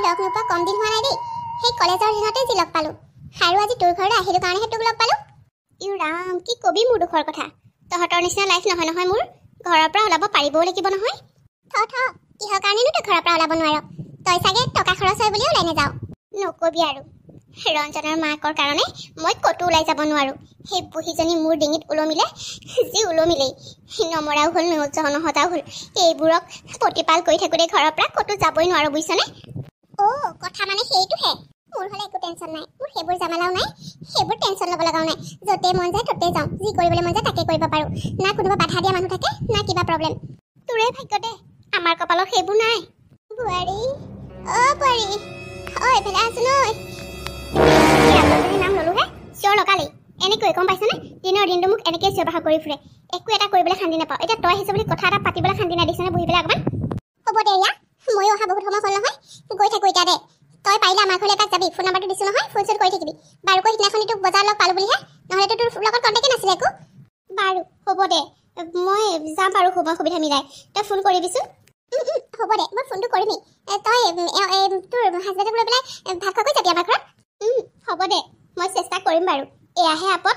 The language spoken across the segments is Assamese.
লগ নোপোৱা কম দিন হোৱা নাই দেই। সেই কলেজৰ দিনতে যি লগ পালোঁ আৰু আজি তোৰ ঘৰলৈ আহিলোঁ কাৰণেহে তোক লগ পালোঁ। ইউ ৰাম, কি কবি মোৰ দুখৰ কথা। তহঁতৰ নিচিনা লাইফ নহয় নহয় মোৰ। ঘৰৰ পৰা ওলাব পাৰিবও লাগিব নহয়। কিহৰ কাৰণেনো তই ঘৰৰ পৰা ওলাব নোৱাৰ? তই চাগে টকা খৰচ হয় বুলি ওলাই নাযাওঁ। নকবি আৰু, ৰঞ্জনৰ মাকৰ কাৰণে মই ক'তো ওলাই যাব নোৱাৰোঁ। সেই বুঢ়ীজনী মোৰ ডিঙিত ওলমিলে যি ওলমিলেই, নমৰাও হ'ল নহতাও হ'ল। এইবোৰক প্ৰতিপাল কৰি থাকোঁতে ঘৰৰ পৰা ক'তো যাবই নোৱাৰোঁ বুজিছনে। অ' কথা মানে সেইটোহে। মোৰ হ'লে একো টেনশ্যন নাই, মোৰ সেইবোৰ জামালাও নাই, সেইবোৰ টেনশ্যন ল'ব লগাও নাই। য'তে মন যায় ত'তে যাওঁ, যি কৰিবলৈ মন যায় তাকে কৰিব পাৰোঁ। না কোনোবা বাধা দিয়া মানুহ থাকে, না কিবা প্ৰব্লেম। তোৰে ভাগ্য দে, আমাৰ কপালত সেইবোৰ নাই। বোৱাৰী, অ' বোৱাৰী, অ' এইফালে আছোন ঐ। নাম ল'লোহে, চিঞৰ লগালেই এনেকৈ গম পাইছনে? দিনৰ দিনটো মোক এনেকৈ চিঞৰ বাখৰ কৰি ফুৰে, একো এটা কৰিবলৈ শান্তি নাপাওঁ। এতিয়া তই আহিছ বুলি কথা এটা পাতিবলৈ শান্তি নাই দিছনে? বহি পেলাই অকণমান হ'ব দে। ইয়াত ময়ো অহা বহুত সময় হ'ল নহয়, গৈ থাকোঁ এতিয়া দে। তই পাৰিলে আমাৰ ঘৰলৈ এপাক যাবি, ফোন নাম্বাৰটো দিছোঁ নহয়, ফোন চোন কৰি থাকিবি। বাৰু কৈ সিদিনাখনি তোক বজাৰ লগ পালোঁ বুলিহে, নহ'লেতো তোৰ লগত কণ্টেক্টে নাছিলে একো। বাৰু হ'ব দে, মই যাম বাৰু সময় সুবিধা মিলাই, তই ফোন কৰিবিচোন। হ'ব দে, মই ফোনটো কৰিমেই। তই তোৰ হাজবেণ্ডক লৈ পেলাই ভাত খোৱাকৈ যাবি আমাৰ ঘৰত। হ'ব দে, মই চেষ্টা কৰিম বাৰু। এয়াহে আপদ।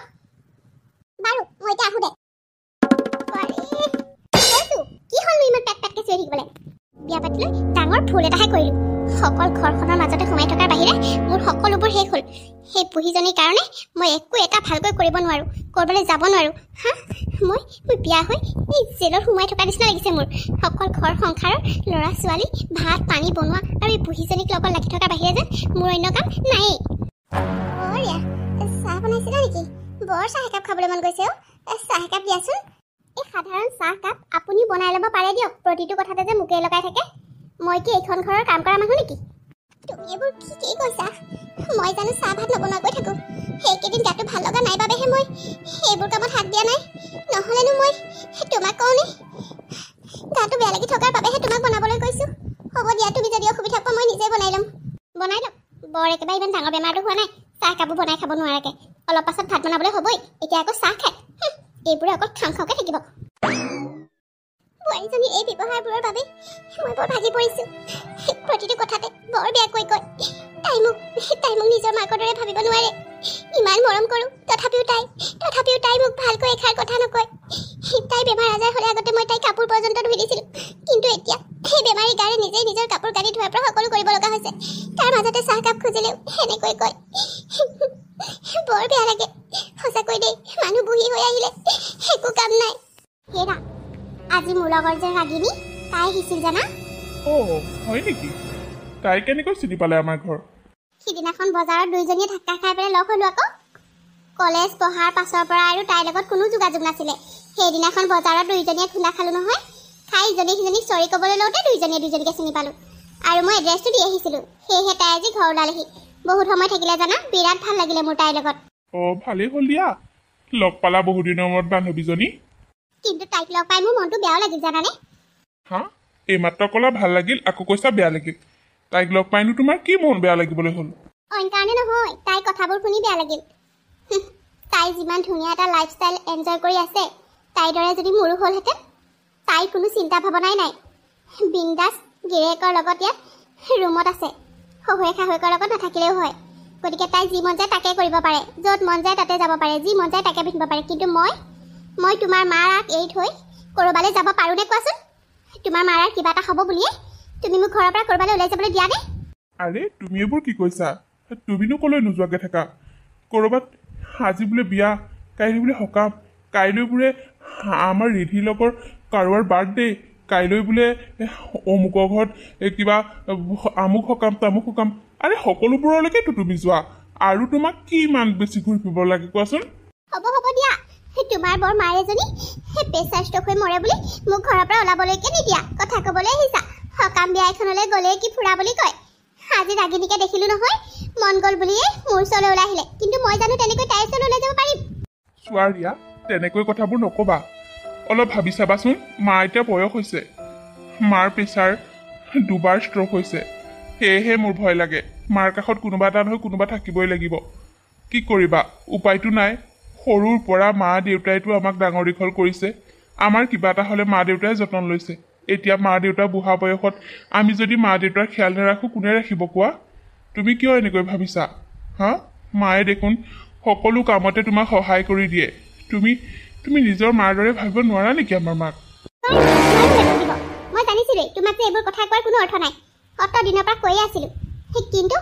বাৰু মই এতিয়া আহোঁ দে। কি হ'লনো ইমান পেটকে চিঞৰি থাকিবলৈ? বিয়া পাতিলৈ ডাঙৰ ভুল এটাহে কৰিলোঁ। সকল ঘৰখনৰ মাজতে সোমাই থকাৰ বাহিৰে মোৰ সকলোবোৰ শেষ হ'ল। সেই বুঢ়ীজনীৰ কাৰণে মই একো এটা ভালকৈ কৰিব নোৱাৰোঁ, ক'ৰবালৈ যাব নোৱাৰোঁ। মই বিয়া হৈ এই জেলত সোমাই থকা নিচিনা লাগিছে মোৰ। সকল ঘৰ সংসাৰৰ ল'ৰা ছোৱালী, ভাত পানী বনোৱা আৰু এই বুঢ়ীজনীক লগত লাগি থকাৰ বাহিৰে যেন মোৰ অন্য কাম নায়েই। চাহ বনাইছিলা নেকি? বৰ চাহ একাপ খাবলৈ মন গৈছে অ'। চাহ একাপ দিয়াচোন। এই সাধাৰণ চাহকাপ আপুনি বনাই ল'ব পাৰে দিয়ক, প্ৰতিটো কথাতে যে মোকেই লগাই থাকে। মই কি এইখন ঘৰৰ কাম কৰা মানুহ নেকি? তুমি এইবোৰ কি কৈছা? মই জানো চাহ ভাত নবনোৱাকৈ থাকোঁ? সেইকেইদিন গাটো ভাল লগা নাই বাবেহে মই সেইবোৰ কামত হাত দিয়া নাই, নহ'লেনো মই তোমাক কওঁনে? গাটো বেয়া লাগি থকাৰ বাবেহে তোমাক বনাবলৈ কৈছোঁ। হ'ব দিয়া, তুমি যদি অসুবিধা পোৱা মই নিজেই বনাই ল'ম। বনাই ল'ম, বৰ একেবাৰে ইমান ডাঙৰ বেমাৰটো হোৱা নাই চাহ কাপো বনাই খাব নোৱাৰাকৈ। অলপ পাছত ভাত বনাবলৈ হ'বই, এতিয়া আকৌ চাহ খায়। এইবোৰে অকল খাওঁকে থাকিব। বোৱাৰীজনীৰ এই ব্যৱহাৰবোৰৰ বাবে মই বৰ ভাগি পৰিছোঁ। প্ৰতিটো কথাতে বৰ বেয়াকৈ কয়। তাই মোক নিজৰ মাকৰ দৰে ভাবিব নোৱাৰে। ইমান মৰম কৰোঁ, তথাপিও তাই মোক ভালকৈ এষাৰ কথা নকয়। তাই বেমাৰ আজাৰ হ'লে আগতে মই তাইৰ কাপোৰ পৰ্যন্ত ধুই দিছিলোঁ, কিন্তু এতিয়া সেই বেমাৰী গাৰে নিজেই নিজৰ কাপোৰ কানি ধোৱাৰ পৰা সকলো কৰিব লগা হৈছে। তাৰ মাজতে চাহকাপ খুজিলেও সেনেকৈ কয়। বৰ বেয়া লাগে সঁচাকৈ দেই। মানুহ বুঢ়ী হৈ আহিলে একো কাম নাই। হেৰা, আজি মোৰ লগৰ যে ৰাগিনী, তাই আহিছিল জানা। হয় নেকি? তাই কেনেকৈ চিনি পালে আমাৰ ঘৰ? সিদিনাখন বজাৰত দুইজনীয়ে ধাক্কা খাই পেলাই লগ হ'লো আকৌ। কলেজ পঢ়াৰ পাছৰ পৰা আৰু তাইৰ লগত কোনো যোগাযোগ নাছিলে। সেইদিনাখন বজাৰত দুইজনীয়ে খোলা খালোঁ নহয়। খাই ইজনী সিজনীক চৰি ক'বলৈ লওঁতে দুইজনীকে চিনি পালোঁ। আৰু মই এড্ৰেছটো দি আহিছিলোঁ, সেয়েহে তাই আজি ঘৰ ওলালেহি। বহুত সময় থাকিলে জানা, বিৰাট ভাল লাগিলে মোৰ তাইৰ লগত। ভালেই হ'ল দিয়া, লগ পালা বহুদিনৰ মূৰত বান্ধৱীজনী। কিন্তু তাইক লগ পাই মোৰ মনটো বেয়াও লাগিল জানানে। এইমাত্ৰ ক'লা ভাল লাগিল, আকৌ কৈছা বেয়া লাগিল। তাইক লগ পাইনো তোমাৰ কি মন বেয়া লাগিবলৈ হ'ল? অইন কাৰণে নহয়, তাইৰ কথাবোৰ শুনি বেয়া লাগিল। তাই যিমান ধুনীয়া এটা লাইফষ্টাইল এনজয় কৰি আছে, তাইৰ দৰে যদি মোৰো হ'লহেঁতেন। তাইৰ কোনো চিন্তা ভাৱনাই নাই, বিন্দাছ গিৰিয়েকৰ লগত ইয়াত ৰুমত আছে। শহুৰে শাহুৱেকৰ লগত নাথাকিলেও হয়। গতিকে তাই যি মন যায় তাকে কৰিব পাৰে, য'ত মন যায় তাতে যাব পাৰে, যি মন যায় তাকে পিন্ধিব পাৰে। কিন্তু মই তোমাৰ মাক এৰি থৈ ক'ৰবালৈ যাব পাৰোঁনে কোৱাচোন? তোমাৰ মাৰ কিবা এটা হ'ব বুলিয়ে তুমি মোক ঘৰৰ পৰা ক'ৰবালৈ ওলাই যাবলৈ দিয়া নে? আৰে তুমি এইবোৰ কি কৈছা? তুমিনো ক'লৈ নোযোৱাকৈ থাকা? ক'ৰবাত আজি বোলে বিয়া, কাইলৈ বোলে সকাম, কাইলৈ বোলে আমাৰ ৰিধিৰ লগৰ কাৰোবাৰ বাৰ্থডে, কাইলৈ বোলে অমুকৰ ঘৰত কিবা আমুক সকাম তামুক সকাম। আৰে সকলোবোৰলৈকেতো তুমি যোৱা, আৰু তোমাক কি ইমান বেছি ঘূৰি ফুৰিব লাগে কোৱাচোন? হ'ব দিয়া, তোমাৰ বৰ মাৰ এজনী প্ৰেছাৰ ষ্ট্ৰক হৈ মৰে বুলি মোক ঘৰৰ পৰা ওলাবলৈকে নিদিয়া কথা ক'বলৈ আহিছা। সকাম বিয়া এখনলৈ গ'লে কি ফুৰা বুলি কয়। আজি ৰাগিনীকে দেখিলোঁ নহয়, মন গ'ল বুলিয়ে মোৰ ওচৰলৈ ওলাই আহিলে। কিন্তু মই জানো তেনেকৈ তাইৰ ওচৰলৈ ওলাই যাব পাৰিম? চোৱা ৰিয়া, তেনেকৈ কথাবোৰ নক'বা। অলপ ভাবি চাবাচোন, মাৰ এতিয়া বয়স হৈছে, মাৰ প্ৰেছাৰ 2 বাৰ ষ্ট্ৰক হৈছে। সেয়েহে মোৰ ভয় লাগে। মাৰ কাষত কোনোবা এটা নহয় কোনোবা থাকিবই লাগিব। কি কৰিবা, উপায়তো নাই। সৰুৰ পৰা মা দেউতাইতো আমাক ডাঙৰ দীঘল কৰিছে। আমাৰ কিবা এটা হ'লে মা দেউতাই যতন লৈছে। এতিয়া মা দেউতা বুঢ়া বয়সত আমি যদি মা দেউতাৰ খেয়াল নাৰাখোঁ কোনে ৰাখিব কোৱা তুমি কিয় এনেকৈ ভাবিছা হা মায়ে দেখোন সকলো কামতে তোমাক সহায় কৰি দিয়ে তুমি তুমি নিজৰ মাৰ দৰে ভাবিব নোৱাৰা নেকি আমাৰ মাক মই জানিছিলো তোমাক যে এইবোৰ কথা কোৱাৰ কোনো অৰ্থ নাই অত দিনৰ পৰা কৈয়ে আছিলো কিন্তু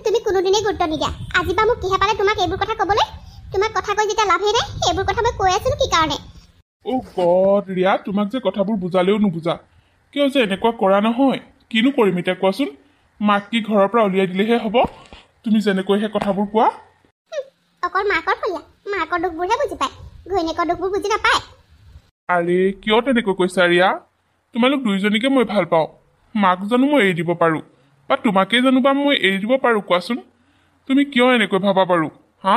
তুমি কোনোদিনেই গুৰুত্ব নিদিয়া আজি বা মোক কিহে পালে তোমাক এইবোৰ কথা ক'বলৈ তোমাক কথা কৈ যেতিয়া লাভেই নাই এইবোৰ কথা মই কৈ আছিলো কি কাৰণে অ' গড ৰিয়া তোমাক যে কথাবোৰ বুজালেও নুবুজা কিয় যে এনেকুৱা কৰা নহয় কিনো কৰিম এতিয়া কোৱাচোন মাক কি ঘৰৰ পৰা উলিয়াই দিলেহে হ'ব তুমি যেনেকৈ সেই কথাবোৰ কোৱা অকল মাকৰ ফলীয়া মাকৰ দুখবোৰহে বুজি পায় ঘৈণীয়েকৰ দুখবোৰ বুজি নাপায় আৰে কিয় তেনেকৈ কৈছা ৰিয়া তোমালোক দুইজনীকে মই ভাল পাওঁ মাক জানো মই এৰি দিব পাৰোঁ বা তোমাকেই জানো বা মই এৰি দিব পাৰোঁ কোৱাচোন তুমি কিয় এনেকৈ ভাবা পাৰোঁ হা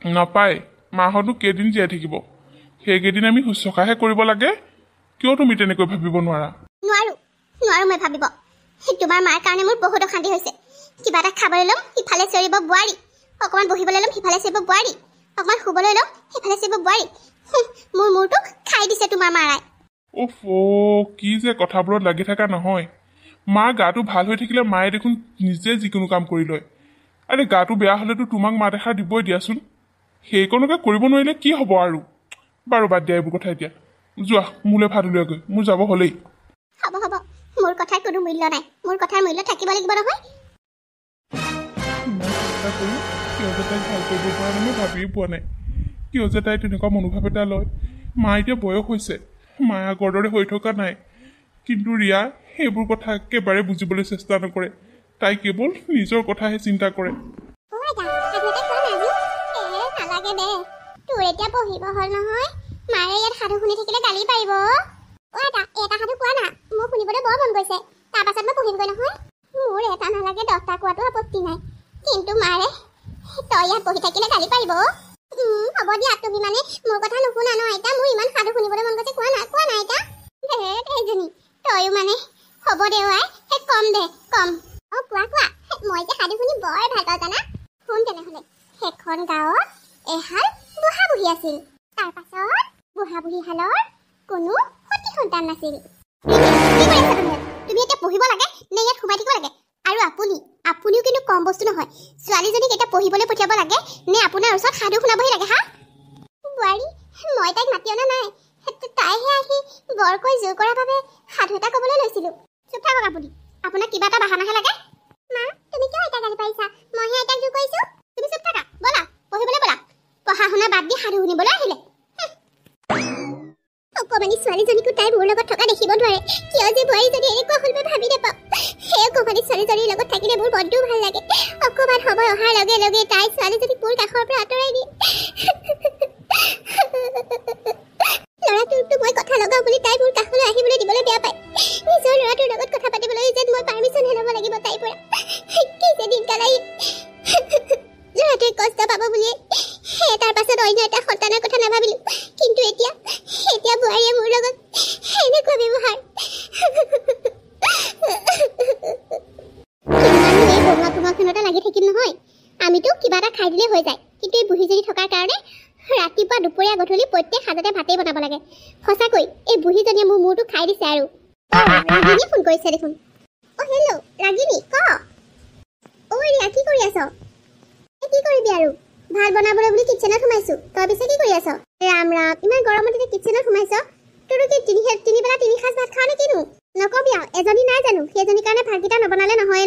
নাপায় মাহঁতো কেইদিন জীয়াই থাকিব সেইকেইদিন আমি শুশ্ৰূষাহে কৰিব লাগে কিয় তুমি তেনেকৈ ভাবিব নোৱাৰা নোৱাৰো মই ভাবিব তোমাৰ মাৰ কাৰণে মোৰ বহুত অশান্তি হৈছে কিবা এটা খাবলৈ ল'ম ইফালে চিঞৰিব বোৱাৰী অকণমান বহিবলৈ ল'ম সিফালে চিঞৰিব বোৱাৰী অকণমান শুবলৈ ল'ম সিফালে চিঞৰিব বোৱাৰী মোৰ মূৰটো খাই দিছে তোমাৰ মাৰাই অ'ফ কি যে কথাবোৰত লাগি থকা নহয় মাৰ গাটো ভাল হৈ থাকিলে মায়ে দেখোন নিজে যিকোনো কাম কৰি লয় আৰে গাটো বেয়া হ'লেতো তোমাক মাত এষাৰ দিবই দিয়াচোন সেইকণকে কৰিব নোৱাৰিলে কি হ'ব আৰু বাৰু বাদ দিয়া এইবোৰ কথা এতিয়া যোৱা মোলৈ ভাত উলিয়াগৈ মোৰ যাব হ'লেই হ'ব মোৰ কথাৰ কোনো মূল্য নাই মোৰ কথাৰ মূল্য থাকিব লাগিব নহয় কিয় যে তাইক ভাল কৰিব পৰা নাই মই ভাবিয়ে পোৱা নাই কিয় যে তাই তেনেকুৱা মনোভাৱ এটা লয় মা এতিয়া বয়স হৈছে মায়ে আগৰ দৰে হৈ থকা নাই কিন্তু ৰিয়া সেইবোৰ কথা একেবাৰে বুজিবলৈ চেষ্টা নকৰে তাই কেৱল নিজৰ কথাহে চিন্তা কৰে তোৰ এতিয়া পঢ়িব হ'ল নহয় মাৰে ইয়াত সাধু শুনি থাকিলে গালি পাৰিব এটা সাধু কোৱা না মোৰ শুনিবলৈ বৰ মন গৈছে তাৰ পাছত মই পঢ়িমগৈ নহয় মোৰ এটা নালাগে 10টা কোৱাটো আপত্তি নাই কিন্তু মাৰে তই ইয়াত পঢ়ি থাকিলে গালি পাৰিব হ'ব দিয়া তুমি মানে মোৰ কথা নুশুনা ন আইতা মোৰ ইমান সাধু শুনিবলৈ মন গৈছে কোৱা না আইতা এইজনী তয়ো মানে হ'ব দে আই কম দে কম কোৱা মই যে সাধু শুনি বৰ ভাল পাওঁ জানা শুন তেনেহ'লে সেইখন গাঁৱত এহাল বুঢ়া বুঢ়ী আছিল তাৰ পাছত বুঢ়া বুঢ়ীহালৰ কোনো সতি সন্তান নাছিল তুমি এতিয়া পঢ়িব লাগে নে ইয়াত সোমাই থাকিব লাগে আৰু আপুনিও কিন্তু কম বস্তু নহয় ছোৱালীজনীক এতিয়া পঢ়িবলৈ পঠিয়াব লাগে নে আপোনাৰ ওচৰত সাধু শুনাবহি লাগে হা বোৱাৰী মই তাইক মাতি অনা নাই তাইহে আহি বৰকৈ জোৰ কৰাৰ বাবে সাধু এটা ক'বলৈ লৈছিলোঁ চুপ থাকক আপোনাক কিবা এটা বাহানাহে লাগে মা তুমি কিয় আইতাক গালি পাৰিছা মইহে আইতাক জোৰ কৰিছোঁ তুমি চুপ থাকা ব'লা পঢ়িবলৈ ব'লা পঢ়া শুনা বাদ দি সাধু শুনিবলৈ আহিলে অকমানি ছোৱালীজনীকো তাই মোৰ লগত থকা দেখিব নোৱাৰে কিয় যে বোৱাৰীজনী এনেকুৱা হ'ল মই ভাবি নাপাওঁ সেই অকমানি ছোৱালীজনীৰ লগত থাকিলে মোৰ মনটোও ভাল লাগে অকমান সময় অহাৰ লগে লগে তাই ছোৱালীজনীক মোৰ কাষৰ পৰা আঁতৰাই দিয়ে ল'ৰাটোকতো মই কথা লগাওঁ বুলি তাই মোৰ কাষলৈ আহিবলৈ দিবলৈ বেয়া পায় নিজৰ ল'ৰাটোৰ লগত কথা পাতিবলৈ যেন মই পাৰ্মিশ্যনহে ল'ব লাগিব তাইৰ পৰা কি যে দিনকাল আহিল ল'ৰাটোৱে কষ্ট পাব বুলিয়ে তাৰ পাছত অন্য এটা সন্তানৰ কথা নাভাবিলোঁ কিন্তু এতিয়া বোৱাৰীয়ে মোৰ লগত এনেকুৱা ব্যৱহাৰ এই বনোৱা কোমাখনতে লাগি থাকিম নহয় আমিতো কিবা এটা খাই দিলে হৈ যায় কিন্তু এই বুঢ়ীজনী থকাৰ কাৰণে ৰাতিপুৱা দুপৰীয়া গধূলি প্ৰত্যেক সাজতে ভাতেই বনাব লাগে সঁচাকৈ এই বুঢ়ীজনীয়ে মোৰ মূৰটো খাই দিছে আৰু ৰাগিনীয়ে ফোন কৰিছে দেখোন হেল্ল' ৰাগিনী ক ৰিয়া কি কৰি আছ কি কৰিবি আৰু ভাত বনাবলৈ বুলি কিটচেনত সোমাইছো তই পিছে কি কৰি আছ ৰাম ইমান গৰমত এতিয়া কিটচেনত সোমাইছ তোৰো কি তিনি বেলা 3 সাঁজ ভাত খাওঁ নে কিনো নকবি আৰু এজনী নাই জানো সেইজনীৰ কাৰণে ভাতকেইটা নবনালে নহয়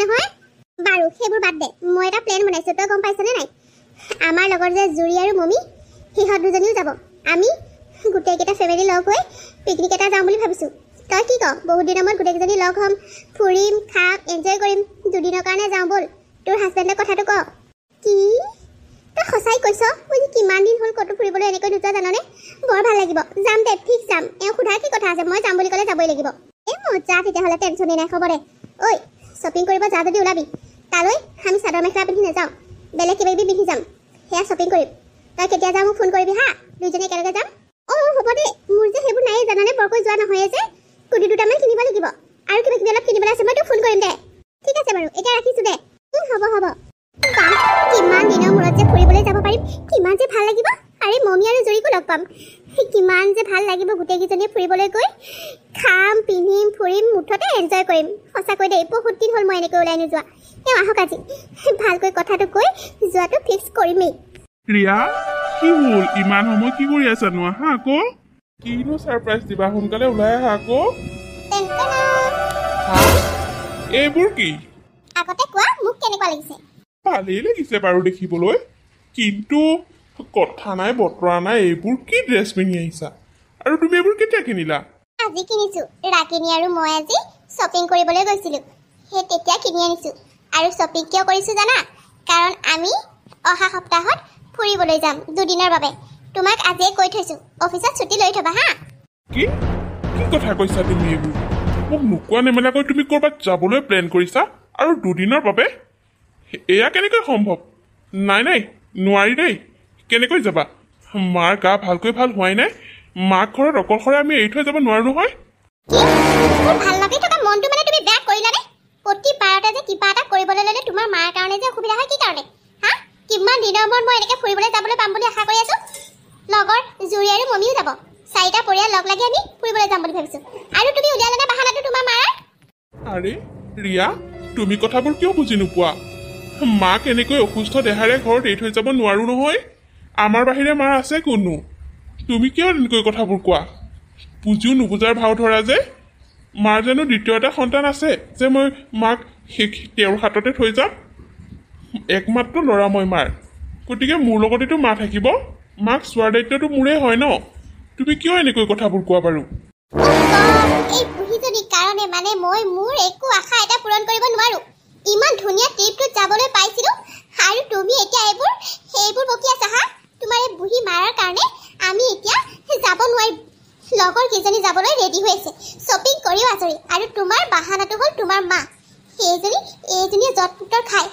বাৰু সেইবোৰ বাদ দে মই এটা প্লেন বনাইছো তই গম পাইছনে নাই আমাৰ লগৰ যে জুৰি আৰু মমি সিহঁত দুজনীও যাব আমি গোটেইকেইটা ফেমিলি লগ হৈ পিকনিক এটা যাওঁ বুলি ভাবিছোঁ তই কি ক বহুত দিনৰ মূৰত গোটেইকেইজনী লগ হ'ম ফুৰিম খাম এনজয় কৰিম দুদিনৰ কাৰণে যাওঁ ব'ল তোৰ হাজবেণ্ডৰ কথাটো ক কি তই সঁচাই কৈছ মই কিমান দিন হ'ল ক'তো ফুৰিবলৈ এনেকৈ নোযোৱা জাননে বৰ ভাল লাগিব যাম দে ফিক্স যাম সোধাৰ কি কথা আছে মই যাম বুলি ক'লে যাবই লাগিব মজা তেতিয়াহ'লে টেনশ্যনেই নাই খবৰ দে ঐ শ্বপিং কৰিব যা যদি ওলাবি তালৈ আমি চাদৰ মেখেলা পিন্ধি নাযাওঁ বেলেগ কিবা কিবি পিন্ধি যাম সেয়া শ্বপিং কৰিম তই কেতিয়া যাওঁ মোক ফোন কৰিবি হা দুইজনী একেলগে যাম হ'ব দে মোৰ যে সেইবোৰ নাই জানানে বৰকৈ যোৱা নহয়ে যে কুৰ্তি দুটামান কিনিব লাগিব আৰু কিবা কিবি অলপ কিনিবলৈ আছে মই তোক ফোন কৰিম দে ঠিক আছে বাৰু এতিয়া ৰাখিছোঁ দে হ'ব কিমান দিনৰ মূৰত যে ফুৰিবলৈ যাব পাৰিম কিমান যে ভাল লাগিব আৰে মমি আৰু জুৰিকো লগ পাম কিমান যে ভাল লাগিব গোটেইকেইজনীয়ে ফুৰিবলৈ গৈ খাম পিন্ধিম ফুৰিম মুঠতে এনজয় কৰিম সঁচাকৈ দেই বহুত দিন হ'ল মই এনেকৈ ওলাই নোযোৱা আহক আজি ভালকৈ কথাটো কৈ যোৱাটো ফিক্স কৰিমেই ৰিয়া কি হ'ল ইমান সময় কি কৰি আছানো আহা আকৌ কিনো ছাৰপ্ৰাইজ দিবা সোনকালে ওলাই আহা আকৌ এইবোৰ কি আগতে কোৱা মোক কেনেকুৱা লাগিছে ভালেই লাগিছে বাৰু দেখিবলৈ কিন্তু কথা নাই বতৰা নাই এইবোৰ কি ড্ৰেছ পিন্ধি আহিছা আৰু তুমি এইবোৰ কেতিয়া কিনিলা আজি কিনিছো ৰাকিনী আৰু মই আজি শ্বপিং কৰিবলৈ গৈছিলো সেই তেতিয়া কিনি আনিছো আৰু শ্বপিং কিয় কৰিছো জানা কাৰণ আমি অহা সপ্তাহত ফুৰিবলৈ যাম দুদিনৰ বাবে তোমাক আজিয়ে কৈ থৈছো অফিচত ছুটি লৈ থবা হা কি কি কথা কৈছা তুমি এইবোৰ মোক নোকোৱা নেমেলাকৈ তুমি ক'ৰবাত যাবলৈ প্লেন কৰিছা আৰু দুদিনৰ বাবে এয়া কেনেকৈ সম্ভৱ নাই নাই নোৱাৰি দেই কেনেকৈ যাবা মাৰ গা ভালকৈ ভাল হোৱাই নাই মাক ঘৰত অকলশৰে আমি এৰি থৈ যাব নোৱাৰো নহয় মোৰ ভাল লাগি থকা মনটো মানে তুমি বেয়া কৰিলানে প্ৰতি বাৰতে যে কিবা এটা কৰিবলৈ ল'লে তোমাৰ মাৰ কাৰণে যে অসুবিধা হয় কি কাৰণে হা কিমান দিনৰ মূৰত মই এনেকৈ ফুৰিবলৈ যাবলৈ পাম বুলি আশা কৰি আছো লগৰ জুৰি আৰু মমিও যাব চাৰিটা পৰিয়াল লগ লাগি আমি ফুৰিবলৈ যাম বুলি ভাবিছো আৰু তুমি উলিয়ালে নে বাহানাটো তোমাৰ মাৰ আৰে ৰিয়া তুমি কথাবোৰ কিয় বুজি নোপোৱা মাক এনেকৈ অসুস্থ দেহাৰে ঘৰত এৰি থৈ যাব নোৱাৰো নহয় আমাৰ বাহিৰে মাৰ আছে কোনো তুমি কিয় এনেকৈ কথাবোৰ কোৱা বুজিও নুবুজাৰ ভাও ধৰা যে মাৰ জানো দ্বিতীয় এটা সন্তান আছে যে মই মাক তেওঁৰ হাততে থৈ যাম একমাত্ৰ ল'ৰা মই মাৰ গতিকে মোৰ লগতেতো মা থাকিব মাক চোৱাৰ দায়িত্বটো মোৰেই হয় ন তুমি কিয় এনেকৈ কথাবোৰ কোৱা বাৰু এই বুঢ়ীজনীৰ কাৰণে মানে মই মোৰ একো আশা এটা পূৰণ কৰিব নোৱাৰো ইমান ধুনীয়া ট্ৰিপটোত যাবলৈ পাইছিলো আৰু তুমি এতিয়া সেইবোৰ বকি আছা হা তোমাৰ এই বুঢ়ী মাৰাৰ কাৰণে আমি এতিয়া যাব নোৱাৰিম লগৰ কেইজনী যাবলৈ ৰেডি হৈ আছে শ্বপিং কৰিও আজৰি আৰু তোমাৰ বাহানাটো হ'ল তোমাৰ মা এইজনীয়ে যৎপুতৰ খায়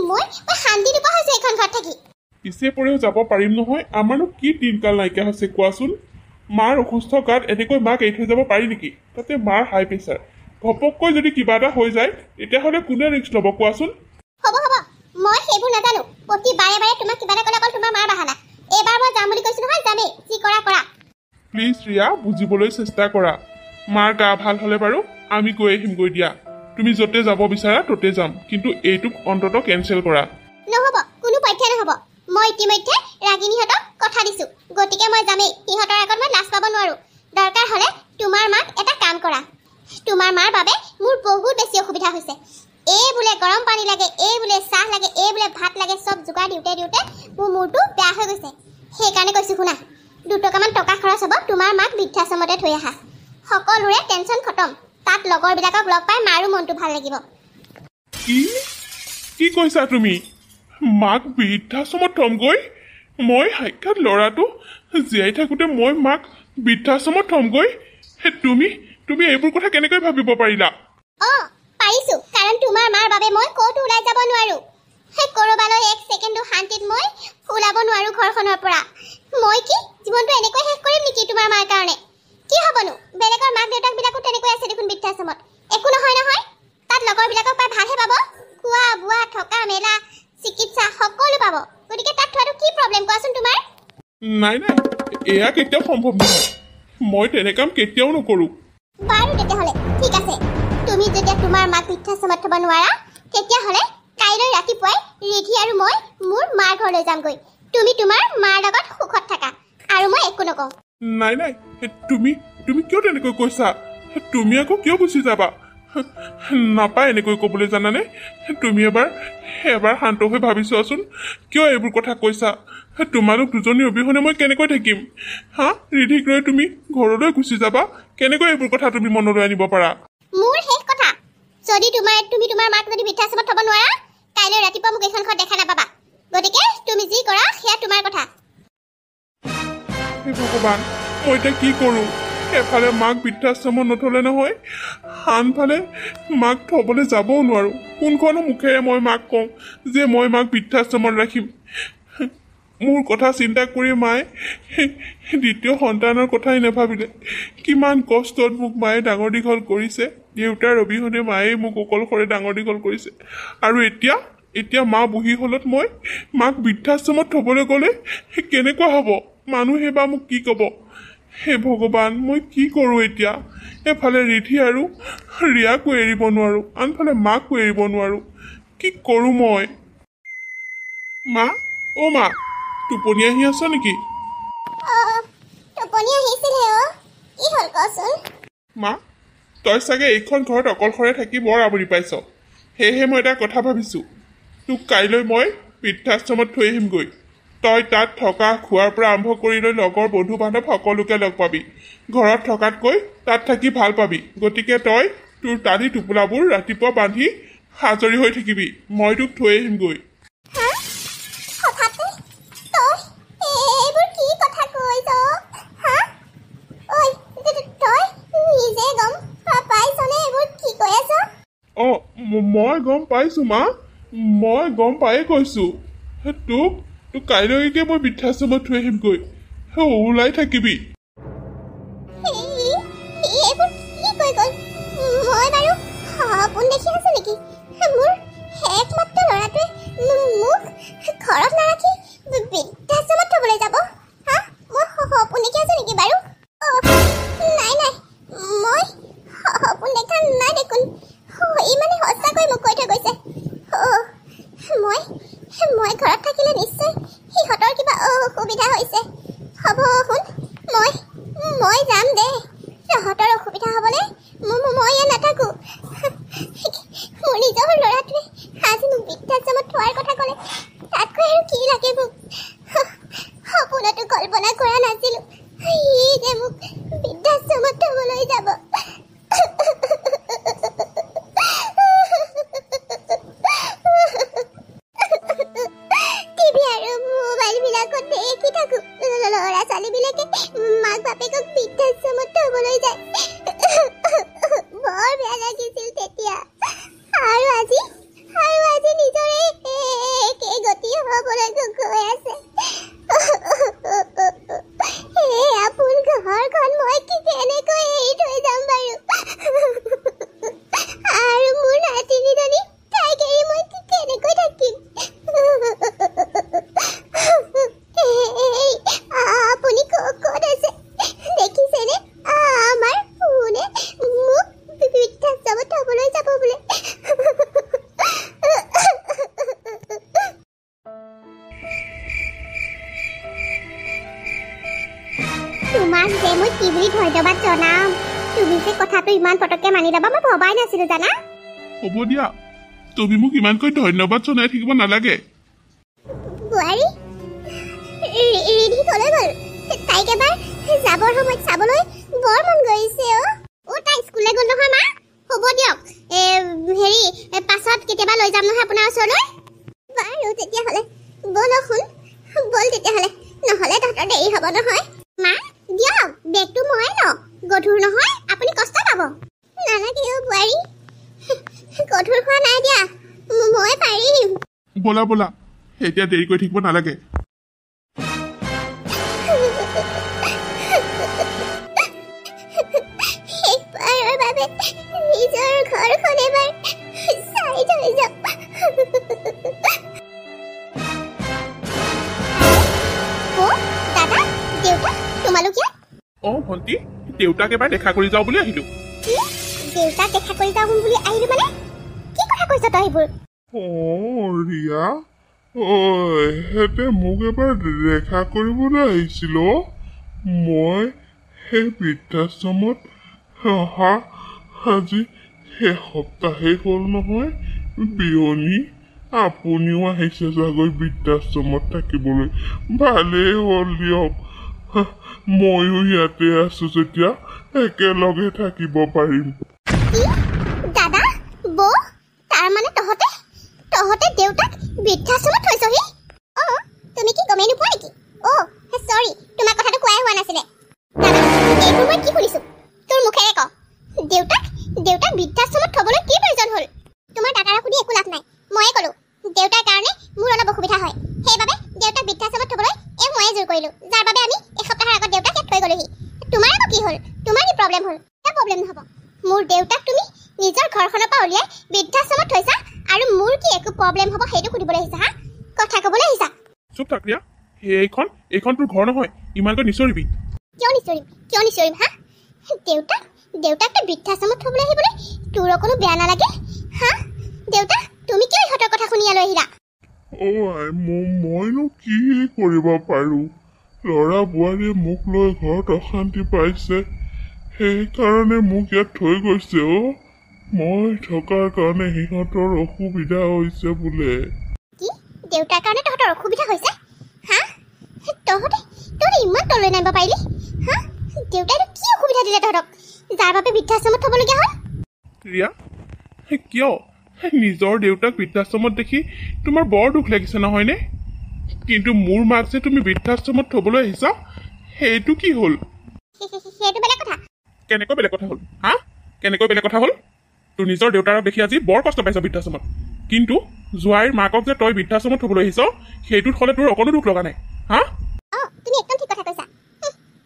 মই শান্তি নোপোৱা হৈছে এইখন ঘৰত থাকি পিছে পৰেও যাব পাৰিম নহয় আমাৰনো কি দিনকাল নাইকিয়া হৈছে কোৱাচোন মাৰ অসুস্থ গাত এনেকৈ মাক এৰি থৈ যাব পাৰি নেকি তাতে মাৰ হাই প্ৰেছাৰ ঘপককৈ যদি কিবা এটা হৈ যায় তেতিয়াহ'লে কোনে ৰিস্ক ল'ব কোৱাচোন হ'ব মই সেইবোৰ নাজানো প্ৰতি বাৰে বাৰে তোমাক কিবা এটা ক'লে অকল তোমাৰ মাৰ বাহানা এইবাৰ মই যাম বুলি কৈছো নহয় যামেই যি কৰা প্লিজ ৰিয়া বুজিবলৈ চেষ্টা কৰা মাৰ গা ভাল হ'লে বাৰু আমি গৈ আহিমগৈ দিয়া তুমি য'তে যাব বিচাৰা ত'তে যাম কিন্তু এইটোক অন্ততঃ কেনচেল কৰা নহ'ব কোনো পথ্যে নহ'ব মই ইতিমধ্যে ৰাগিনীহঁতক কথা দিছো গতিকে মই যামেই সিহঁতৰ আগত মই লাজ পাব নোৱাৰো দৰকাৰ হ'লে তোমাৰ মাক এটা কাম কৰা তোমাৰ মাৰ বাবে মোৰ বহুত বেছি অসুবিধা হৈছে এই বোলে গৰম পানী লাগে এই বোলে চাহ লাগে এই বোলে ভাত লাগে চব যোগাৰ দিওঁতে মোৰ মূৰটো বেয়া হৈ গৈছে সেইকাৰণে কৈছো শুনা দুটকামান টকা খৰচ হ'ব তোমাৰ মাক বৃদ্ধাশ্ৰমতে থৈ আহা সকলোৰে টেনচন খতম তাত লগৰবিলাকক লগ পাই মাৰো মনটো ভাল লাগিব কি কৈছা তুমি মাক বৃদ্ধাশ্ৰমত থমগৈ মই সাক্ষাৎ ল'ৰাটো জীয়াই থাকোঁতে মই মাক বৃদ্ধাশ্ৰমত থমগৈ তুমি এইবোৰ কথা কেনেকৈ ভাবিব পাৰিলা পাৰিছো কাৰণ তোমাৰ মাৰ বাবে মই ক'তো ওলাই যাব নোৱাৰো কৰবালৈ এক ছেকেণ্ডো শান্তিত মই ওলাব নোৱাৰো ঘৰখনৰ পৰা মই কি জীৱনটো এনেকৈ শেষ কৰিম নেকি তোমাৰ মাৰ কাৰণে কি হ'বনো বেলেগৰ মাক দেউতাকবিলাকো তেনেকৈ আছে দেখোন বৃদ্ধাশ্ৰমত একো নহয় তাত লগৰবিলাকক পাই ভালহে পাব খোৱা বোৱা থকা মেলা চিকিৎসা সকলো পাব গতিকে তাত থোৱাটো কি প্ৰব্লেম কোৱাচোন তোমাৰ নাই এয়া কেতিয়াও সম্ভৱ নহয় মই তেনে কাম কেতিয়াও নকৰোঁ বাৰু তেতিয়াহ'লে ঠিক আছে তুমি যেতিয়া তোমাৰ মাক বৃদ্ধাশ্ৰমত থ'ব নোৱাৰা তেতিয়াহ'লে কাইলৈ ৰাতিপুৱাই ৰিধি আৰু মই মোৰ মাৰ ঘৰলৈ যামগৈ তুমি তোমাৰ মাৰ লগত সুখত থাকা আৰু মই একো নকওঁ নাই তুমি কিয় তেনেকৈ কৈছা তুমি আকৌ কিয় গুচি যাবা নাপায় এনেকৈ ক'বলৈ জানানে তুমি এবাৰ শান্ত হৈ ভাবি চোৱাচোন কিয় এইবোৰ কথা কৈছা তোমালোক দুজনীৰ অবিহনে মই কেনেকৈ থাকিম ৰিধিক লৈ তুমি ঘৰলৈ গুচি যাবা কেনেকৈ এইবোৰ কথা তুমি মনলৈ আনিব পাৰা মোৰ শেষ কথা যদি তুমি তোমাৰ মাক যদি বৃদ্ধাশ্ৰমত থ'ব নোৱাৰা কাইলৈ ৰাতিপুৱা মোক এইখন ঘৰত দেখা নাপাবা গতিকে তুমি যি কৰা সেয়া তোমাৰ কথা ভগৱান মই এতিয়া কি কৰোঁ এফালে মাক বৃদ্ধাশ্ৰমত নথলে নহয় আনফালে মাক থ'বলৈ যাবও নোৱাৰোঁ কোনখনো মুখেৰে মই মাক কওঁ যে মই মাক বৃদ্ধাশ্ৰমত ৰাখিম মোৰ কথা চিন্তা কৰি মায়ে দ্বিতীয় সন্তানৰ কথাই নাভাবিলে কিমান কষ্টত মোক মায়ে ডাঙৰ দীঘল কৰিছে দেউতাৰ অবিহনে মায়ে মোক অকলশৰে ডাঙৰ দীঘল কৰিছে আৰু এতিয়া মা বুঢ়ী হলত মই মাক বৃদ্ধাশ্ৰমত থবলৈ গ'লে কেনেকুৱা হ'ব? মানুহে বা মোক কি ক'ব? হে ভগৱান, মই কি কৰোঁ এতিয়া? এফালে ৰিধি আৰু ৰিয়াকো এৰিব নোৱাৰোঁ, আনফালে মাকো এৰিব নোৱাৰোঁ। কি কৰোঁ মই? মা, অ' মা, টোপনি আহি আছ নেকি? টোপনি আহিছিলে অ', কি হ'ল কচোন? মা, তই চাগে এইখন ঘৰত অকলশৰে থাকি বৰ আমনি পাইছ। সেয়েহে মই এটা কথা ভাবিছোঁ, তোক কাইলৈ মই বৃদ্ধাশ্ৰমত থৈ আহিমগৈ। তই তাত থকা খোৱাৰ পৰা আৰম্ভ কৰি লৈ লগৰ বন্ধু বান্ধৱ সকলোকে লগ পাবি। ঘৰত থকাতকৈ তাত থাকি ভাল পাবি। গতিকে তই তোৰ টালি টোপোলাবোৰ ৰাতিপুৱা বান্ধি সাজৰি হৈ থাকিবি। মই তোক থৈ আহিমগৈ। মই গম পাইছোঁ মা, মই গম পায়ে কৈছোঁ। তোক কাইলৈকে মই বৃদ্ধাশ্ৰমত থৈ আহিমগৈ। ওলাই থাকিবি। মই ঘৰত থাকিলে নিশ্চয় সিহঁতৰ কিবা অসুবিধা হৈছে। হ'ব শুন, মই যাম দে। সিহঁতৰ অসুবিধা হ'বলৈ মই ইয়াত নাথাকোঁ। মোৰ নিজৰ ল'ৰাটোৱে আজি মোক বৃদ্ধাশ্ৰমত থোৱাৰ কথা ক'লে, তাতকৈ আৰু কি লাগে মোক? সপোনতো কল্পনা কৰা নাছিলোঁ ই যে মোক বৃদ্ধাশ্ৰমত থ'বলৈ যাব। মাক বাপেকক বৃদ্ধাশ্ৰমত থ'বলৈ যায়, বৰ বেয়া লাগিছিল তেতিয়া। আৰু আজি নিজৰে একে গতি হ'বলৈ গৈ আছে। এই আপোন ঘৰখন মই কেনেকৈ এৰি থৈ যাম বাৰু? আৰু মোৰ নাতিনীজনী তাইক এৰি মই কেনেকৈ থাকিম? আপুনি ক'ত আছে? দেখিছেনে আমাৰ শুনে মোক বৃদ্ধাশ্ৰমত থ'বলৈ যাব বোলে। তোমাক যে মই কি বুলি ধন্যবাদ জনাম। তুমি যে কথাটো ইমান পটককৈ মানি ল'বা মই ভবাই নাছিলোঁ জানা। হ'ব দিয়া, তুমি মোক ইমানকৈ ধন্যবাদ জনাই থাকিব নালাগে। বোৱাৰী ৰিধি ক'লৈ গ'ল? তাইক এবাৰ যাবৰ সময়ত চাবলৈ বৰ মন গৈছে। তাই স্কুললৈ গ'ল নহয় মা। হ'ব দিয়ক, পাছত কেতিয়াবা লৈ যাম নহয় আপোনাৰ ওচৰলৈ। বাৰু তেতিয়াহ'লে ব'ল তেতিয়াহ'লে, নহ'লে তহঁতৰ দেৰি হ'ব নহয়। মা দিয়ক, বেগটো ময়ে লওঁ, গধুৰ নহয়, আপুনি কষ্ট পাব। নালাগে বোৱাৰী, গধুৰ খোৱা নাই দিয়া, মই পাৰিম। ব'লা ব'লা, এতিয়া দেৰি কৰি থাকিব নালাগে। শেষবাৰৰ বাবে নিজৰ ঘৰখন এবাৰ চাই থৈ যাম। দাদা, দেউতা, তোমালোক ইয়াত? ভণ্টি, দেউতাক এবাৰ দেখা কৰি যাওঁ বুলি আহিলোঁ। দেউতাক দেখা কৰি যাওঁ বুলি আহিলোঁ মানে? কি কথা কৈছ তই এইবোৰ? ৰিয়া, এহেঁতে মোক এবাৰ দেখা কৰিবলৈ আহিছিল। মই সেই বৃদ্ধাশ্ৰমত অহা আজি এসপ্তাহেই হ'ল নহয়। বিয়নী, আপুনিও আহিছে চাগৈ বৃদ্ধাশ্ৰমত থাকিবলৈ। ভালেই হ'ল দিয়ক, ময়ো ইয়াতে আছোঁ যেতিয়া একেলগে থাকিব পাৰিম। দাদা, বৌ, তাৰমানে তহঁতে দেউতাক বৃদ্ধাশ্ৰমত থৈছহি? তুমি কি গমেই নোপোৱা নেকি? চৰি, তোমাৰ কথাটো কোৱাই হোৱা নাছিলে। দাদা, এইবোৰ মই কি শুনিছোঁ? তোৰ মুখেৰে ক, দেউতাক বৃদ্ধাশ্ৰমত থ'বলৈ কি প্ৰয়োজন হ'ল? তোমাৰ দাদাক সুধি একো লাভ নাই। ময়ে ক'লোঁ, দেউতাৰ কাৰণে মোৰ অলপ অসুবিধা হয়, সেইবাবে দেউতাক বৃদ্ধাশ্ৰমত থ'বলৈ ময়ে জোৰ কৰিলোঁ, যাৰ বাবে আমি এসপ্তাহৰ আগত দেউতাক ইয়াত থৈ গ'লোহি। তোমাৰ আকৌ কি হ'ল? তোমাৰ কি প্ৰব্লেম হ'ল? কিয় প্ৰব্লেম নহ'ব? মোৰ দেউতাক তুমি নিজৰ ঘৰখনৰ পৰা উলিয়াই বৃদ্ধাশ্ৰমত থৈছা আৰু মোৰ কি একো প্ৰব্লেম হ'ব সেইটো সুধিবলৈ আহিছা হা কথা ক'বলৈ আহিছা চুপ থাক ৰিয়া এইখন তোৰ ঘৰ নহয় ইমানকৈ নিচৰিবি কিয় নিচৰিম হা দেউতাক তই বৃদ্ধাশ্ৰমত থ'বলৈ আহিবলৈ তোৰ অকণো বেয়া নালাগে হা দেউতা তুমি কিয় ইহঁতৰ কথা শুনি ইয়ালৈ আহিলা মইনো কি কৰিব পাৰোঁ ল'ৰা বোৱাৰীয়ে মোক লৈ ঘৰত অশান্তি পাইছে সেইকাৰণে মোক ইয়াত থৈ গৈছে মই থকাৰ কাৰণে সিহঁতৰ অসুবিধা হৈছে বোলে কি দেউতাৰ কাৰণে তহঁতৰ অসুবিধা হৈছে হা তহঁতে ইমান তললৈ নামিব পাৰিলি হা দেউতাইতো কি অসুবিধা দিলে তহঁতক যাৰ বাবে বৃদ্ধাশ্ৰমত থ'বলগীয়া হ'ল ৰিয়া কিয় নিজৰ দেউতাক বৃদ্ধাশ্ৰমত দেখি তোমাৰ বৰ দুখ লাগিছে নহয়নে কিন্তু মোৰ মাক যে তুমি বৃদ্ধাশ্ৰমত থ'বলৈ আহিছা সেইটো কি হ'ল সেইটো বেলেগ কথা কেনেকৈ বেলেগ কথা হ'ল হা কেনেকৈ বেলেগ কথা হ'ল তোৰ নিজৰ দেউতাৰক দেখি আজি বৰ কষ্ট পাইছ বৃদ্ধাশ্ৰমত কিন্তু জোৱাইৰ মাকক যে তই বৃদ্ধাশ্ৰমত থ'বলৈ আহিছ সেইটোত হ'লে তোৰ অকণো দুখ লগা নাই হা তুমি একদম ঠিক কথা কৈছা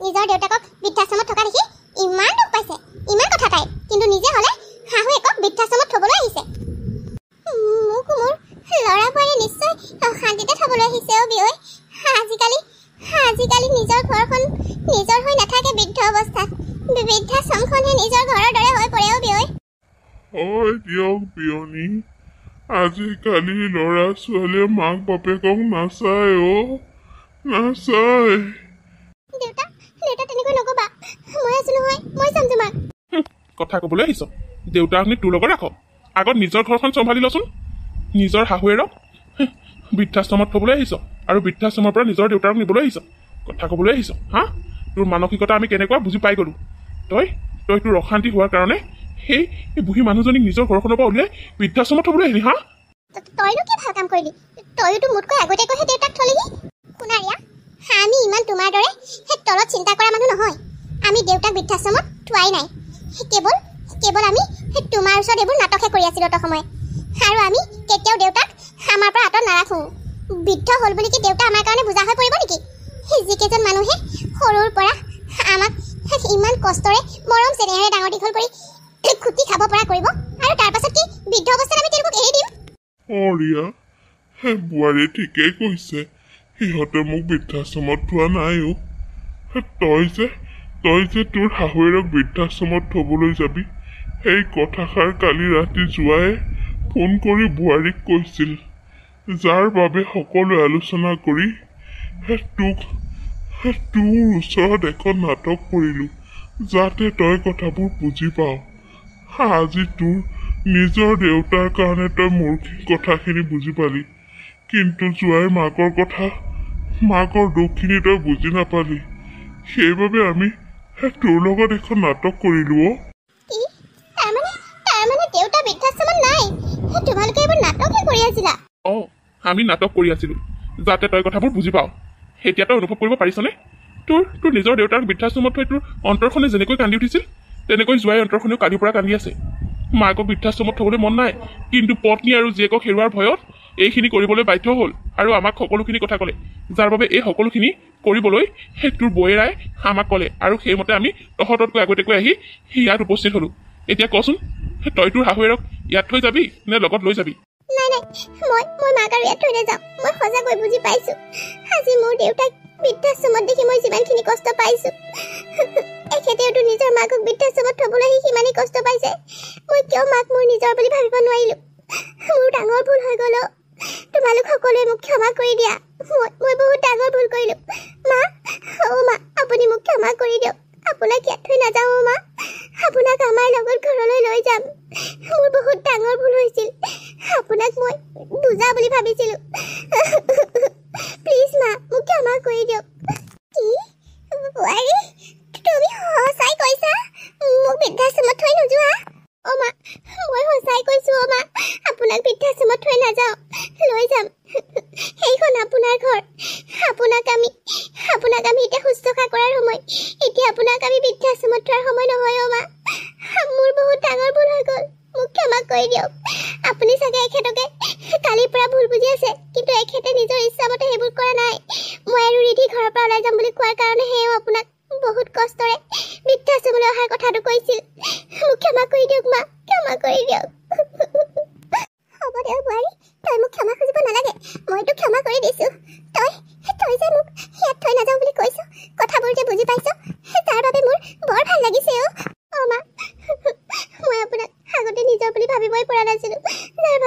নিজৰ দেউতাকক বৃদ্ধাশ্ৰমত থকা দেখি ইমান দুখ পাইছে ইমান কথা তাই কিন্তু নিজে হ'লে শাহুৱেকক বৃদ্ধাশ্ৰমত থ'বলৈ আহিছে মোৰ ল'ৰা বোৱাৰী নিশ্চয় শান্তিতে থ'বলৈ আহিছে বিয়ৈ আজিকালি নিজৰ ঘৰখন নিজৰ হৈ নাথাকে বৃদ্ধ অৱস্থাত বৃদ্ধাশ্ৰমখনহে নিজৰ ঘৰৰ দৰে হৈ পৰে বিয়ৈ হয় দিয়ক বিয়নী আজিকালি ল'ৰা ছোৱালীয়ে মাক বাপেকক নাচায় নাচায় দেউতা তেনেকৈ নক'বা মই আছো নহয় মই চাম তোমাক কথা ক'বলৈ আহিছ দেউতাকনি তোৰ লগত ৰাখ আগত নিজৰ ঘৰখন চম্ভালি লচোন নিজৰ শাহুৱেৰক বৃদ্ধাশ্ৰমত থ'বলৈ আহিছ আৰু বৃদ্ধাশ্ৰমৰ পৰা নিজৰ দেউতাক নিবলৈ আহিছ কথা ক'বলৈ আহিছ হা তোৰ মানসিকতা আমি কেনেকুৱা বুজি পাই গ'লোঁ তই তোৰ অশান্তি হোৱাৰ কাৰণে সেই বুঢ়ী মানুহজনীক নিজৰ ঘৰখনৰ পৰা উলিয়াই বৃদ্ধাশ্ৰমত থ'বলৈ আহিলি হা তইনো কি ভাল কাম কৰিলি তইতো মোতকৈ আগতীয়াকৈহে দেউতাক থ'লিহি শুনা ৰিয়া আমি ইমান তোমাৰ দৰে সেই তলত চিন্তা কৰা মানুহ নহয় আমি দেউতাক বৃদ্ধাশ্ৰমত থোৱাই নাই কেৱল আমি তোমাৰ ওচৰত এইবোৰ নাটকহে কৰি আছিলোঁ অত সময় আৰু আমি কেতিয়াও দেউতাক আমাৰ পৰা আঁতৰত নাৰাখোঁ বৃদ্ধ হ'ল বুলি কি দেউতা আমাৰ কাৰণে বুজা হৈ পৰিব নেকি যিকেইজন মানুহে সৰুৰ পৰা আমাক ইমান কষ্টৰে মৰম চেনেহেৰে ডাঙৰ দীঘল কৰি খুটি খাব পৰা কৰিব আৰু তাৰ পাছত কি বৃদ্ধ অৱস্থাত আমি তেওঁলোকক এৰি দিম ৰিয়া বোৱাৰীয়ে ঠিকেই কৈছে সিহঁতে মোক বৃদ্ধাশ্ৰমত থোৱা নাই তই যে তোৰ শাহুৱেৰক বৃদ্ধাশ্ৰমত থ'বলৈ যাবি সেই কথাষাৰ কালি ৰাতি জোৱাই ফোন কৰি বোৱাৰীক কৈছিল যাৰ বাবে সকলোৱে আলোচনা কৰি তোৰ ওচৰত এখন নাটক কৰিলোঁ যাতে তই কথাবোৰ বুজি পাৱ আজি তোৰ নিজৰ দেউতাৰ কাৰণে তই মোৰ কথাখিনি বুজি পালি কিন্তু জোৱাইৰ মাকৰ দুখখিনি তই বুজি নাপালি সেইবাবে আমি তোৰ লগত এখন নাটক কৰিলোঁ তাৰমানে দেউতা বৃদ্ধাশ্ৰমত নাই তোমালোকে এইবোৰ নাটকহে কৰি আছিলা আমি নাটক কৰি আছিলোঁ যাতে তই কথাবোৰ বুজি পাৱ এতিয়া তই অনুভৱ কৰিব পাৰিছনে তোৰ নিজৰ দেউতাক বৃদ্ধাশ্ৰমত থৈ তোৰ অন্তৰখনে যেনেকৈ কান্দি উঠিছিল তেনেকৈ জোৱাই অন্তৰখনেও কালিৰ পৰা কান্দি আছে মাকক বৃদ্ধাশ্ৰমত থ'বলৈ মন নাই কিন্তু পত্নী আৰু জীয়েকক হেৰুৱাৰ ভয়ত এইখিনি কৰিবলৈ বাধ্য হ'ল আৰু আমাক সকলোখিনি কথা ক'লে যাৰ বাবে এই সকলোখিনি কৰিবলৈ তোৰ বৌয়েৰাই আমাক ক'লে আৰু সেইমতে আমি তহঁততকৈ আগতীয়াকৈ আহি ইয়াত উপস্থিত হ'লোঁ এতিয়া কচোন তই তোৰ শাহুৱেৰক ইয়াত থৈ যাবি নে লগত লৈ যাবি নাই মই মাক আৰু ইয়াত থৈ নাযাওঁ মই সঁচাকৈ বুজি পাইছোঁ আজি মোৰ দেউতাক বৃদ্ধাশ্ৰমত দেখি মই যিমানখিনি কষ্ট পাইছোঁ এখেতেওতো নিজৰ মাকক বৃদ্ধাশ্ৰমত থ'বলৈ আহি সিমানেই কষ্ট পাইছে মই কিয় মাক মোৰ নিজৰ বুলি ভাবিব নোৱাৰিলোঁ মোৰ ডাঙৰ ভুল হৈ গ'ল তোমালোক সকলোৱে মোক ক্ষমা কৰি দিয়া মই বহুত ডাঙৰ ভুল কৰিলোঁ মা আপুনি মোক ক্ষমা কৰি দিয়ক আপোনাক ইয়াত থৈ নাযাওঁ মা আপোনাক আমাৰ লগত ঘৰলৈ লৈ যাম মোৰ বহুত ডাঙৰ ভুল হৈছিল আপোনাক মই বুজা বুলি ভাবিছিলোঁ প্লিজ মা মোক ক্ষমা কৰি দিয়ক কি বোৱাৰী তুমি সঁচাই কৈছা মোক বৃদ্ধাশ্ৰমত থৈ নোযোৱা মা মই সঁচাই কৈছোঁ মা আপোনাক বৃদ্ধাশ্ৰমত থৈ নাযাওঁ লৈ যাম সেইখন আপোনাৰ ঘৰ আপোনাক আমি এতিয়া শুশ্ৰূষা কৰাৰ সময় এতিয়া আপোনাক আমি বৃদ্ধাশ্ৰমত থোৱাৰ সময় নহয় মা মোৰ বহুত ডাঙৰ ভুল হৈ গ'ল মোক ক্ষমা কৰি দিয়ক আপুনি চাগে এখেতকে কালিৰ পৰা ভুল বুজি আছে কিন্তু এখেতে নিজৰ ইচ্ছামতে সেইবোৰ কৰা নাই মই আৰু ৰিধি ঘৰৰ পৰা ওলাই যাম বুলি কোৱাৰ কাৰণেহে আপোনাক বহুত কষ্টৰে বৃদ্ধাশ্ৰমলৈ অহাৰ কথাটো কৈছিল মোক ক্ষমা কৰি দিয়ক মা ক্ষমা কৰি দিয়ক হ'ব দে বোৱাৰী, তই মোক ক্ষমা খুজিব নালাগে, মইতো ক্ষমা কৰি দিছো। তই তই যে মোক ইয়াত থৈ নাযাওঁ বুলি কৈছ, কথাবোৰ যে বুজি পাইছ, তাৰ বাবে মোৰ বৰ ভাল লাগিছে অ' মা। মই আপোনাক আগতে নিজৰ বুলি ভাবিবই পৰা নাছিলো, যাৰ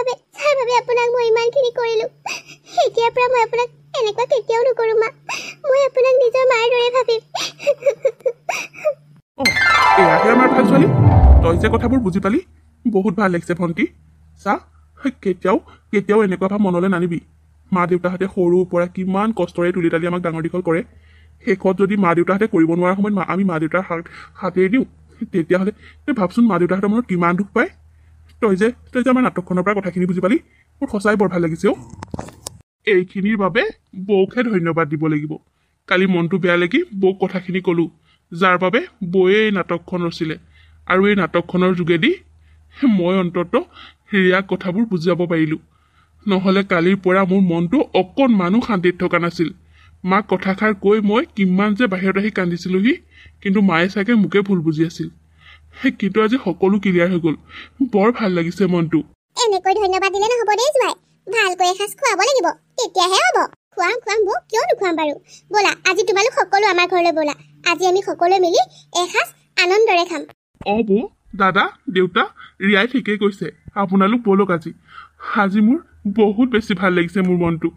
বাবে আপোনাক মই ইমানখিনি কৰিলো। এতিয়াৰ পৰা মই আপোনাক এনেকুৱা কেতিয়াও নকৰো মা, মই আপোনাক নিজৰ মাৰ দৰে ভাবিম। এয়াহে আমাৰ ভাল ছোৱালী, তই যে কথাবোৰ বুজি পালি, বহুত ভাল লাগিছে ভণ্টি। চা, কেতিয়াও এনেকুৱা ভাৱ মনলৈ নানিবি। মা দেউতাহঁতে সৰুৰ পৰা কিমান কষ্টৰে তুলি তালি আমাক ডাঙৰ দীঘল কৰে, শেষত যদি মা দেউতাহঁতে কৰিব নোৱাৰা সময়ত আমি মা দেউতাৰ হাতেৰে দিওঁ, তেতিয়াহ'লে তই ভাবচোন মা দেউতাহঁতৰ মনত কিমান দুখ পায়। তই যে আমাৰ নাটকখনৰ পৰা কথাখিনি বুজি পালি, মোৰ সঁচাই বৰ ভাল লাগিছে অ'। এইখিনিৰ বাবে বৌকহে ধন্যবাদ দিব লাগিব। কালি মনটো বেয়া লাগি বৌক কথাখিনি ক'লোঁ, যাৰ বাবে বৌয়ে এই নাটকখন ৰচিলে, আৰু এই নাটকখনৰ যোগেদি মই অন্ততঃ ৰিয়াক কথাবোৰ বুজাব পাৰিলোঁ। নহ'লে কালিৰ পৰা মোৰ মনটো অকণমানো শান্তিত থকা নাছিল। মাক কথাষাৰ কৈ মই কিমান যে বাহিৰত আহি কান্দিছিলোঁহি, কিন্তু মায়ে চাগে মোকে ভুল বুজি আছিল। কিন্তু আজি সকলো ক্লিয়াৰ হৈ গ'ল, বৰ ভাল লাগিছে মনটো। এনেকৈ ধন্যবাদ দিলে নহ'ব দেই জোৱাই, ভালকৈ এসাঁজ খুৱাব লাগিব, তেতিয়াহে হ'ব। খুৱাম বৌ, কিয় নোখুৱাম বাৰু। ব'লা আজি তোমালোক সকলো আমাৰ ঘৰলৈ ব'লা, আজি আমি সকলোৱে মিলি এসাঁজ আনন্দৰে খাম। অ' বৌ, দাদা, দেউতা, ৰিয়াই ঠিকেই কৈছে, আপোনালোক ব'লক আজি মোৰ বহুত বেছি ভাল লাগিছে মোৰ মনটো।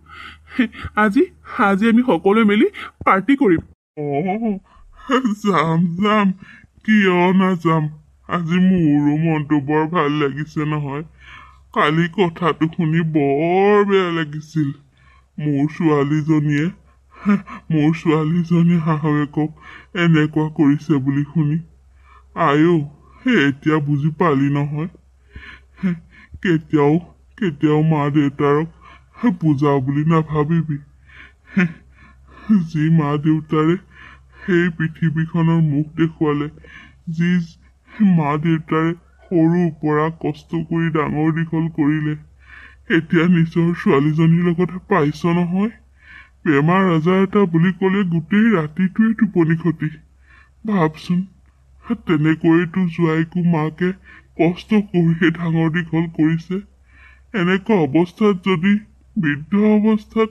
আজি আমি সকলোৱে মিলি পাৰ্টি কৰিম। যাম, কিয় নাযাম। আজি মোৰো মনটো বৰ ভাল লাগিছে নহয়। কালি কথাটো শুনি বৰ বেয়া লাগিছিল। মোৰ ছোৱালীজনীয়ে শাহুৱেকক এনেকুৱা কৰিছে বুলি শুনি। আইও, এতিয়া বুজি পালি নহয়। কেতিয়াও মা দেউতাৰক বুজাও বুলি নাভাবিবি। যি মা দেউতাৰে সেই পৃথিৱীখনৰ মুখ দেখুৱালে, যি মা দেউতাৰে সৰুৰ পৰা কষ্ট কৰি ডাঙৰ দীঘল কৰিলে, এতিয়া নিজৰ ছোৱালীজনীৰ লগতে পাইছ নহয়। বেমাৰ আজাৰ এটা বুলি ক'লে গোটেই ৰাতিটোৱে টোপনি ক্ষতি। ভাবচোন, তেনেকৈতো জোৱাইকো মাকে কষ্ট কৰিয়ে ডাঙৰ দীঘল কৰিছে। এনেকুৱা অৱস্থাত যদি বৃদ্ধ অৱস্থাত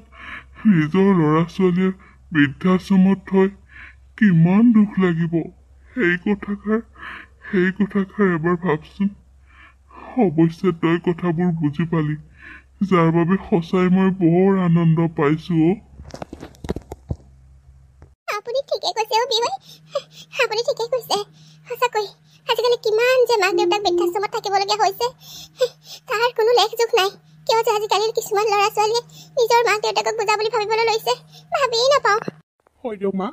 নিজৰ ল'ৰা ছোৱালীয়ে বৃদ্ধাশ্ৰমত থয়, কিমান দুখ লাগিব। সেই কথাষাৰ এবাৰ ভাবচোন। অৱশ্যে তই কথাবোৰ বুজি পালি, যাৰ বাবে সঁচাই মই বৰ আনন্দ পাইছো অ'। আপুনি ঠিকে কৈছে অ' বিবাই, আপুনি ঠিকে কৈছে। সঁচাকৈ আজিকালি কিমান যে মাক দেউতাক বৃদ্ধাশ্ৰমত থাকিবলগীয়া হৈছে, তাৰ কোনো লেখ জোখ নাই। কিয় যে আজিকালিৰ কিছুমান ল'ৰা ছোৱালীয়ে নিজৰ মাক দেউতাকক বুজা বুলি ভাবিবলৈ লৈছে, ভাবিয়েই নাপাওঁ। হয় দিয়ক মা,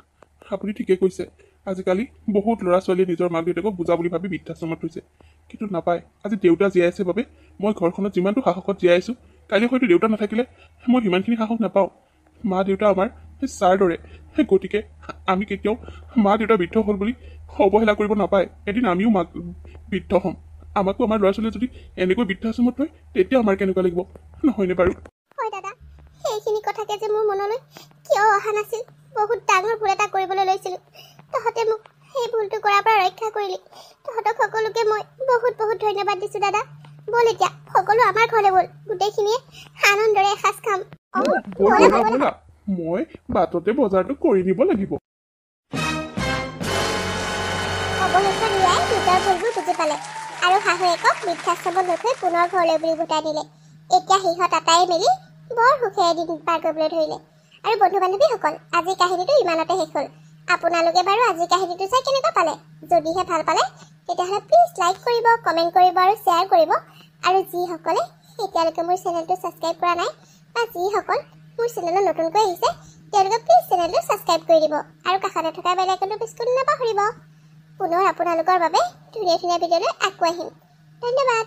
আপুনি ঠিকে কৈছে। আজিকালি বহুত ল'ৰা ছোৱালীয়ে নিজৰ মাক দেউতাকক বুজা বুলি ভাবি বৃদ্ধাশ্ৰমত থৈছে, কিন্তু নাপায়। আজি দেউতা জীয়াই আছে বাবে মই ঘৰখনত যিমানটো সাহসত জীয়াই আছোঁ, কালি হয়তো দেউতা নাথাকিলে মই সিমানখিনি সাহস নাপাওঁ। মা দেউতা আমাৰ ছাৰ দৰে, গতিকে আমি কেতিয়াও মা দেউতা বৃদ্ধ হ'ল বুলি অৱহেলা কৰিব নাপায়। এদিন আমিও বৃদ্ধ হ'ম। আমাকো আমাৰ ল'ৰা ছোৱালীয়ে যদি এনেকৈ বৃদ্ধাশ্ৰমত থয়, তেতিয়া আমাৰ কেনেকুৱা লাগিব, নহয়নে বাৰু? হয় দাদা, সেইখিনি কথাকে যে মোৰ মনলৈ কিয় অহা নাছিল। বহুত ডাঙৰ ভুল এটা কৰিবলৈ লৈছিলোঁ, তহঁতে মোক সেই ভুলটো কৰাৰ পৰা ৰক্ষা কৰিলি। তহঁতক সকলোকে মই বহুত ধন্যবাদ দিছোঁ দাদা। ব'ল এতিয়া সকলো আমাৰ ঘৰলৈ ব'ল, গোটেইখিনিয়ে আনন্দৰে এসাঁজ খাম। ব'লা, মই বাটতে বজাৰটো কৰি নিব লাগিব। অৱশেষত ৰিয়াই নিজৰ ভুলবোৰ বুজি পালে আৰু শাহুৱেকক বৃদ্ধাশ্ৰমত লৈ থৈ পুনৰ ঘৰলৈ বুলি উভতাই দিলে। এতিয়া সিহঁত আটাই মিলি বৰ সুখেৰে দিন পাৰ কৰিবলৈ ধৰিলে। আৰু বন্ধু বান্ধৱীসকল, আজিৰ কাহিনীটো ইমানতে শেষ হ'ল। আপোনালোকে বাৰু আজিৰ কাহিনীটো চাই কেনেকুৱা পালে? যদিহে ভাল পালে, তেতিয়াহ'লে প্লিজ লাইক কৰিব, কমেণ্ট কৰিব আৰু শ্বেয়াৰ কৰিব। আৰু যিসকলে এতিয়ালৈকে মোৰ চেনেলটো ছাবস্ক্ৰাইব কৰা নাই, বা যিসকল মোৰ চেনেলত নতুনকৈ আহিছে, তেওঁলোকে প্লিজ চেনেলটো ছাবস্ক্ৰাইব কৰি দিব আৰু কাষতে থকা বেল আইকনটো প্ৰেছ কৰি নাপাহৰিব। পুনৰ আপোনালোকৰ বাবে ধুনীয়া ভিডিঅ'লৈ আকৌ আহিম। ধন্যবাদ।